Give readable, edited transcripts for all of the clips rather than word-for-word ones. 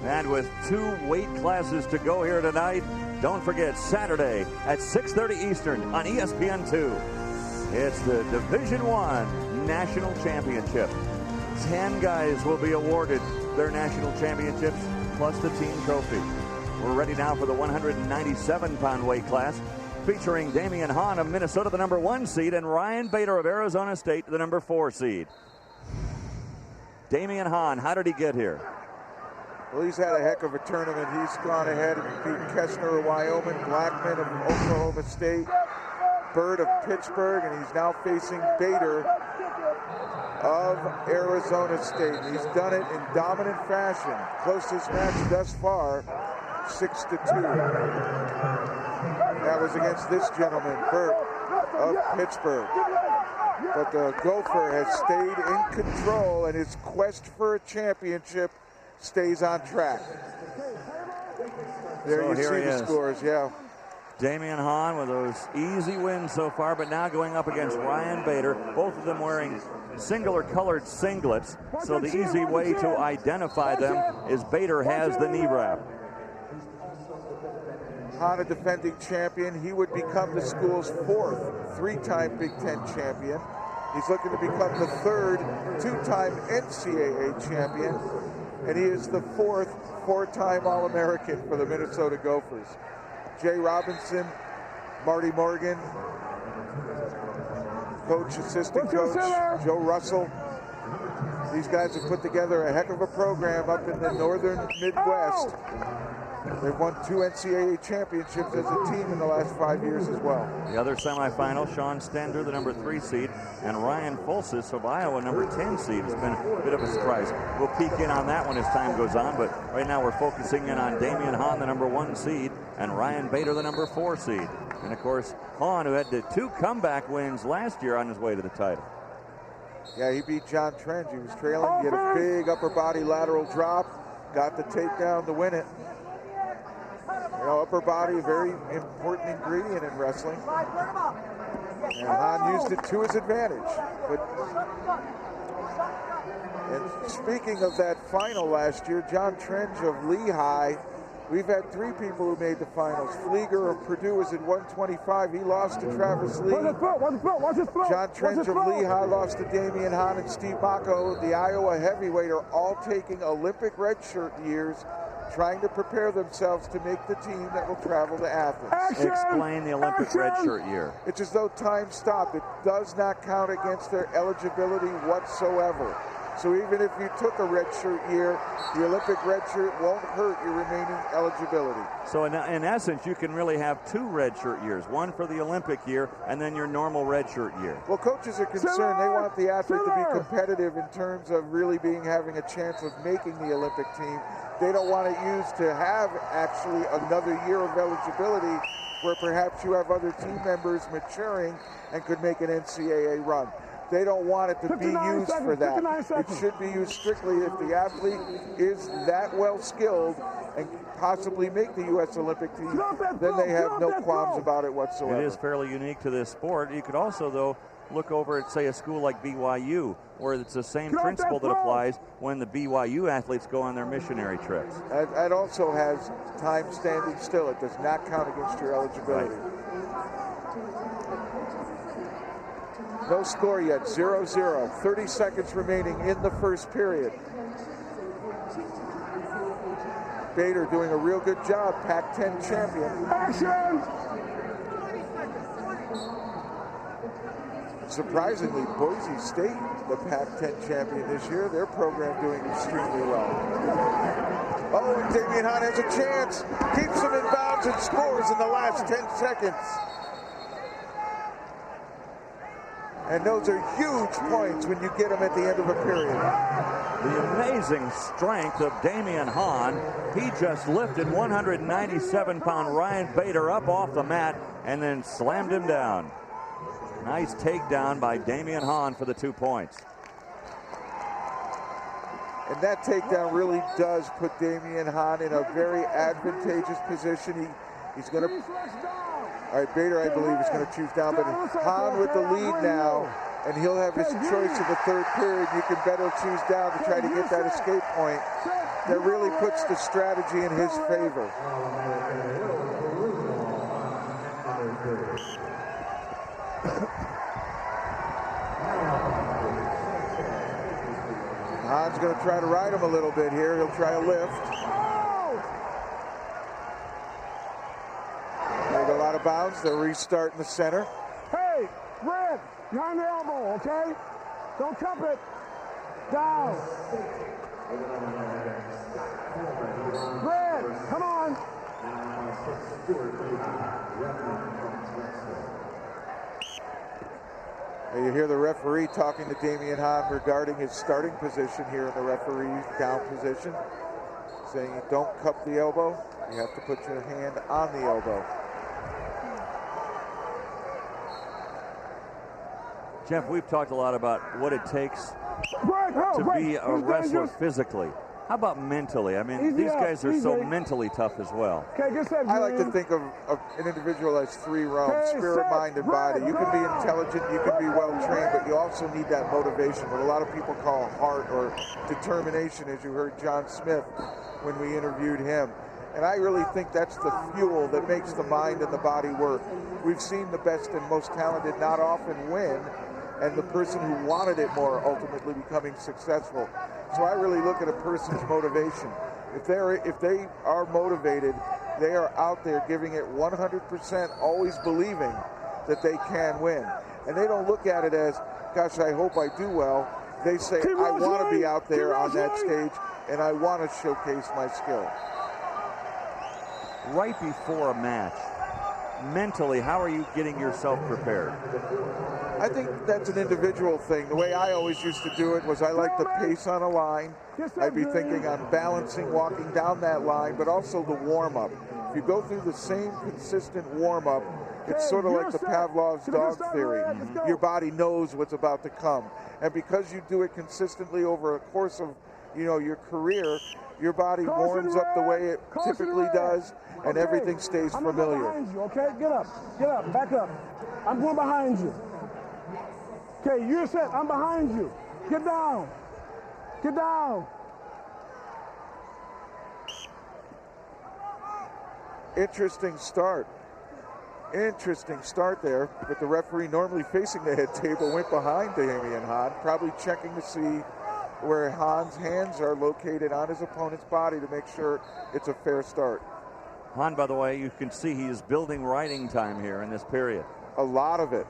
And with 2 weight classes to go here tonight, don't forget Saturday at 6:30 Eastern on ESPN2. It's the Division I National Championship. 10 guys will be awarded their national championships plus the team trophy. We're ready now for the 197-pound weight class, featuring Damion Hahn of Minnesota, the number 1 seed, and Ryan Bader of Arizona State, the number 4 seed. Damion Hahn, how did he get here? Well, he's had a heck of a tournament. He's gone ahead and beat Kessner of Wyoming, Blackman of Oklahoma State, Bird of Pittsburgh, and he's now facing Bader of Arizona State. And he's done it in dominant fashion. Closest match thus far, 6-2. That was against this gentleman, Bird of Pittsburgh. But the Gopher has stayed in control, and his quest for a championship stays on track. There so you see the scores, yeah. Damion Hahn with those easy wins so far, but now going up against Ryan Bader, both of them wearing singular colored singlets. So the easy way to identify them is Bader has the knee wrap. Hahn, a defending champion. He would become the school's 4th 3-time Big Ten champion. He's looking to become the 3rd 2-time NCAA champion. And he is the 4th 4-time All-American for the Minnesota Gophers. Jay Robinson, Marty Morgan, coach, assistant coach, Joe Russell. These guys have put together a heck of a program up in the northern Midwest. They've won 2 NCAA championships as a team in the last 5 years as well. The other semifinal, Sean Stender, the number 3 seed, and Ryan Fulsaas of Iowa, number 10 seed. It's been a bit of a surprise. We'll peek in on that one as time goes on, but right now we're focusing in on Damion Hahn, the number 1 seed, and Ryan Bader, the number 4 seed. And of course, Hahn, who had the 2 comeback wins last year on his way to the title. Yeah, he beat John Trench. He was trailing, get a big upper body lateral drop, got the takedown to win it. You know, upper body, a very important ingredient in wrestling. And Hahn used it to his advantage. And speaking of that final last year, John Trench of Lehigh, we've had 3 people who made the finals. Flieger of Purdue was at 125. He lost to Travis Lee. John Trench of Lehigh lost to Damion Hahn, and Steve Mocco, the Iowa heavyweight, are all taking Olympic redshirt years, trying to prepare themselves to make the team that will travel to Athens. Explain the Olympic redshirt year. It's as though time stopped. It does not count against their eligibility whatsoever. So even if you took a redshirt year, the Olympic redshirt won't hurt your remaining eligibility. So in essence, you can really have 2 redshirt years, one for the Olympic year and then your normal redshirt year. Well, coaches are concerned. They want the athlete to be competitive in terms of really having a chance of making the Olympic team. They don't want it used to have actually another year of eligibility where perhaps you have other team members maturing and could make an NCAA run. They don't want it to be used for that. It should be used strictly if the athlete is that well skilled and possibly make the U.S. Olympic team, then they have no qualms about it whatsoever. It is fairly unique to this sport. You could also, though, look over at, say, a school like BYU, where it's the same principle that applies when the BYU athletes go on their missionary trips. That also has time standing still. It does not count against your eligibility. Right. No score yet, 0-0. 30 seconds remaining in the first period. Bader doing a real good job, Pac-10 champion. Action! Surprisingly, Boise State, the Pac-10 champion this year, their program doing extremely well. Oh, and Damion Hahn has a chance. Keeps him in bounds and scores in the last 10 seconds. And those are huge points when you get them at the end of a period. The amazing strength of Damion Hahn. He just lifted 197-pound Ryan Bader up off the mat and then slammed him down. Nice takedown by Damion Hahn for the 2 points. And that takedown really does put Damion Hahn in a very advantageous position. He's going to... All right, Bader, I believe, is going to choose down, but Hahn with the lead now, and he'll have his choice in the third period. You can bet he'll choose down to try to get that escape point. that really puts the strategy in his favor. Hahn's going to try to ride him a little bit here. He'll try a lift. They go out of bounds. They'll restart in the center. Hey, Red, behind the elbow, okay? Don't cup it. Down. Red, come on. You hear the referee talking to Damion Hahn regarding his starting position here in the referee down position, saying you don't cup the elbow, you have to put your hand on the elbow. Jeff, we've talked a lot about what it takes to be a wrestler physically. How about mentally? I mean, these guys are so mentally tough as well. I like to think of an individual as three realms, spirit, mind, and body. You can be intelligent, you can be well-trained, but you also need that motivation, what a lot of people call heart or determination, as you heard John Smith when we interviewed him. And I really think that's the fuel that makes the mind and the body work. We've seen the best and most talented not often win, and the person who wanted it more ultimately becoming successful. So I really look at a person's motivation. If they are motivated, they are out there giving it 100%, always believing that they can win. And they don't look at it as, gosh, I hope I do well. They say, I want to be out there on that stage, and I want to showcase my skill. Right before a match, mentally, how are you getting yourself prepared? I think that's an individual thing. The way I always used to do it was I like the pace on a line. I'd be thinking I'm balancing, walking down that line, but also the warm-up. If you go through the same consistent warm-up, it's sort of like the Pavlov's dog theory. Your body knows what's about to come. And because you do it consistently over a course of, your career, your body warms up the way it typically does, and everything stays familiar. Behind you, okay? Get up, back up. I'm going behind you. Okay, you're set. I'm behind you. Get down. Get down. Interesting start. Interesting start there, but the referee normally facing the head table went behind Damion Hahn, probably checking to see where Hahn's hands are located on his opponent's body to make sure it's a fair start. Hahn, by the way, you can see he is building riding time here in this period. A lot of it.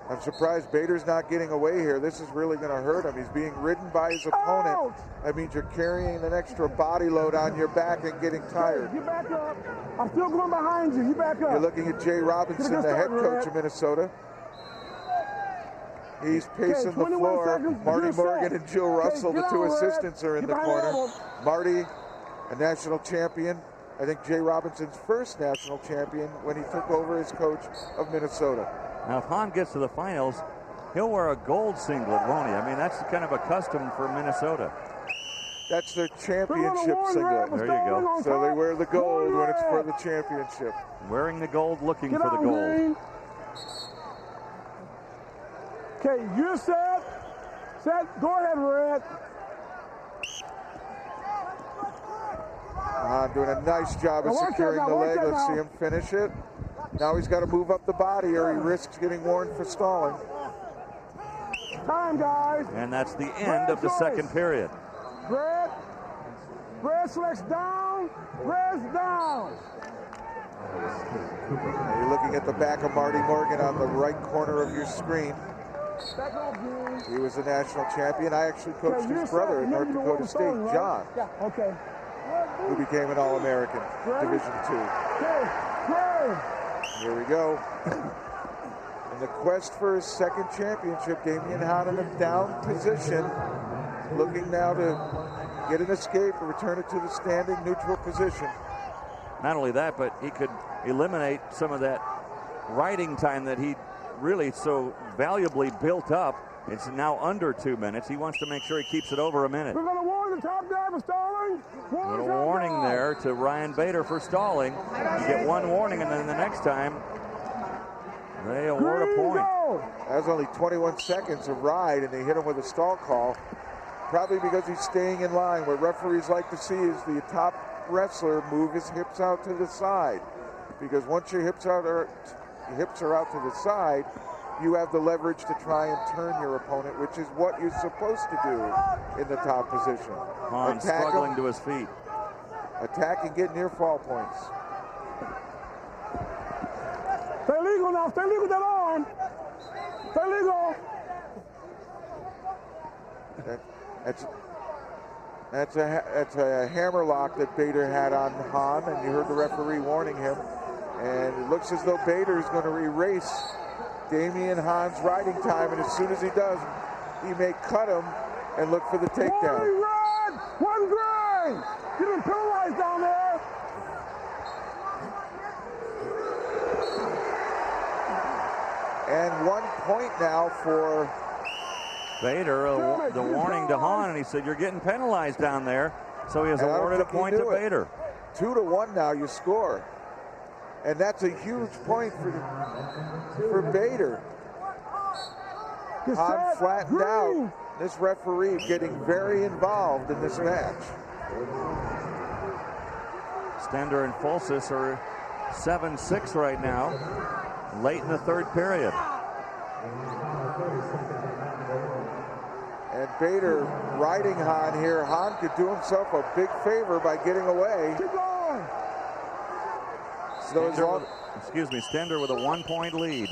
I'm surprised Bader's not getting away here. This is really going to hurt him. He's being ridden by his opponent. That means you're carrying an extra body load on your back and getting tired. You back up. I'm still going behind you. You back up. You're looking at Jay Robinson, the head coach of Minnesota. He's pacing the floor. Marty Morgan and Joe Russell, the two assistants, are in the corner. Marty, a national champion. I think Jay Robinson's first national champion when he took over as coach of Minnesota. Now, if Hahn gets to the finals, he'll wear a gold singlet, won't he? I mean, that's kind of a custom for Minnesota. That's their championship singlet. There you go. So they wear the gold when it's for the championship. Wearing the gold, looking for the gold. Okay, you're set. Set. Go ahead, Red. Doing a nice job of securing the leg. Let's see him finish it. Now he's got to move up the body or he risks getting warned for stalling. Time, guys. And that's the end of the second period. Red selects down. Red's down. You're looking at the back of Marty Morgan on the right corner of your screen. He was a national champion. I actually coached his brother at North Dakota State, John, who became an All-American, Division II. Here we go. In the quest for his second championship, Damion Hahn in a down position, looking now to get an escape and return it to the standing neutral position. Not only that, but he could eliminate some of that riding time that he really so valuably built up. It's now under 2 minutes. He wants to make sure he keeps it over a minute. We're going to warn the top guy for stalling. A little warning there to Ryan Bader for stalling. You get one warning, and then the next time they award a point. That was only 21 seconds of ride, and they hit him with a stall call. probably because he's staying in line. What referees like to see is the top wrestler move his hips out to the side, because once your hips are out to the side, you have the leverage to try and turn your opponent, which is what you're supposed to do in the top position. Hahn struggling to his feet. Attack and get near fall points. Stay legal now. Stay legal with that arm. Stay legal. That's a hammer lock that Bader had on Hahn, and you heard the referee warning him. And it looks as though Bader is going to erase Damion Hahn's riding time, and as soon as he does, he may cut him and look for the takedown. One red, one gray. Getting penalized down there. And 1 point now for Bader, the warning to Hahn, and he said, you're getting penalized down there. So he has awarded a point to Bader. 2-1 now, you score. And that's a huge point for Bader. Hahn flattened out. This referee getting very involved in this match. Stender and Fulsaas are 7-6 right now, late in the third period. And Bader riding Hahn here. Hahn could do himself a big favor by getting away. Keep going. Stender with a 1-point lead.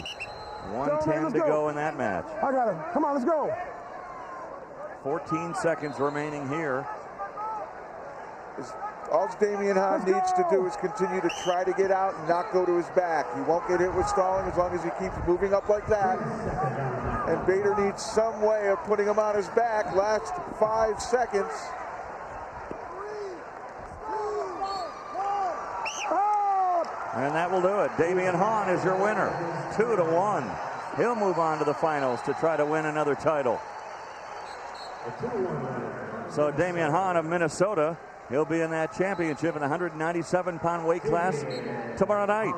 1:10 to go in that match. I got it. Come on, let's go. 14 seconds remaining here. All Damion Hahn needs to do is continue to try to get out and not go to his back. He won't get hit with stalling as long as he keeps moving up like that. And Bader needs some way of putting him on his back. Last 5 seconds. And that will do it. Damion Hahn is your winner. 2-1. He'll move on to the finals to try to win another title. So Damion Hahn of Minnesota, he'll be in that championship in the 197-pound weight class tomorrow night.